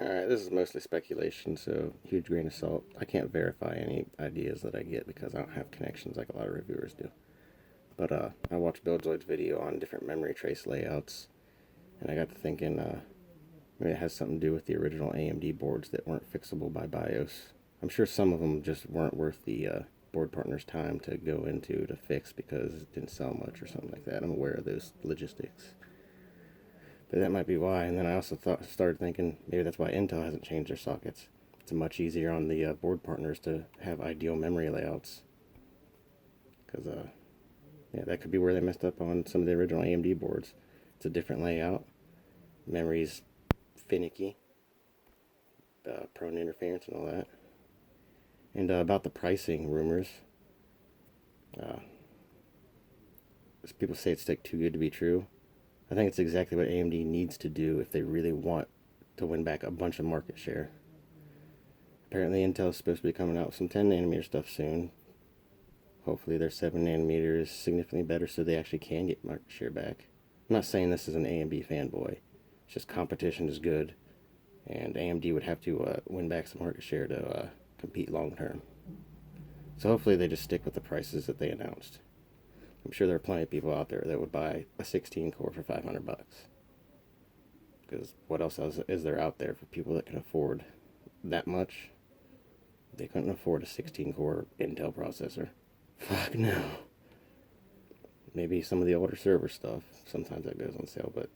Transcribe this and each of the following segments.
Alright, this is mostly speculation, so huge grain of salt. I can't verify any ideas that I get because I don't have connections like a lot of reviewers do. But I watched Buildzoid's video on different memory trace layouts, and I got to thinking maybe it has something to do with the original AMD boards that weren't fixable by BIOS. I'm sure some of them just weren't worth the board partner's time to go into to fix because it didn't sell much or something like that. I'm aware of those logistics. But that might be why. And then I also started thinking maybe that's why Intel hasn't changed their sockets. It's much easier on the board partners to have ideal memory layouts. Because, yeah, that could be where they messed up on some of the original AMD boards. It's a different layout. Memory's finicky. Prone to interference and all that. And about the pricing rumors. People say it's like too good to be true. I think it's exactly what AMD needs to do if they really want to win back a bunch of market share. Apparently Intel is supposed to be coming out with some 10 nanometer stuff soon. Hopefully their 7 nanometer is significantly better so they actually can get market share back. I'm not saying this is an AMD fanboy. It's just competition is good. And AMD would have to win back some market share to compete long term. So hopefully they just stick with the prices that they announced. I'm sure there are plenty of people out there that would buy a 16 core for $500. Because what else is there out there for people that can afford that much? They couldn't afford a 16 core Intel processor. Fuck no. Maybe some of the older server stuff. Sometimes that goes on sale, but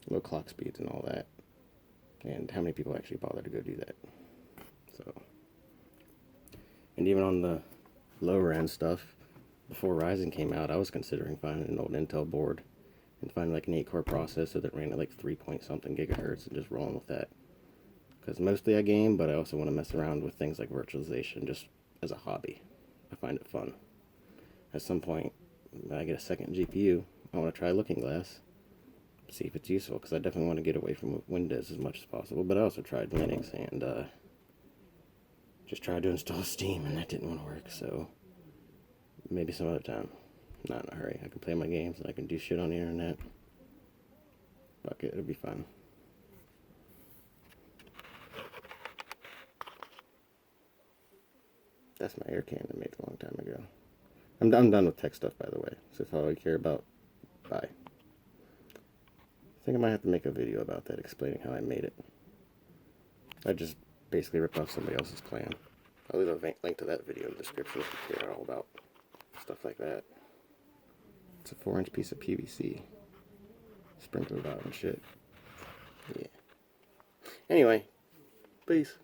low clock speeds and all that. And how many people actually bother to go do that? So, and even on the lower end stuff, before Ryzen came out, I was considering finding an old Intel board and finding like an 8-core processor that ran at like 3 point something gigahertz and just rolling with that. Because mostly I game, but I also want to mess around with things like virtualization just as a hobby. I find it fun. At some point, when I get a second GPU, I want to try Looking Glass, see if it's useful, because I definitely want to get away from Windows as much as possible. But I also tried Linux and just tried to install Steam, and that didn't want to work, so maybe some other time. Not in a hurry. I can play my games and I can do shit on the internet. Fuck it, it'll be fun. That's my air can I made a long time ago. I'm done with tech stuff, by the way. So if all you care about, bye. I think I might have to make a video about that, explaining how I made it. I just basically ripped off somebody else's plan. I'll leave a link to that video in the description if you care all about stuff like that. It's a 4-inch piece of PVC. Sprinkled out and shit. Yeah. Anyway, peace.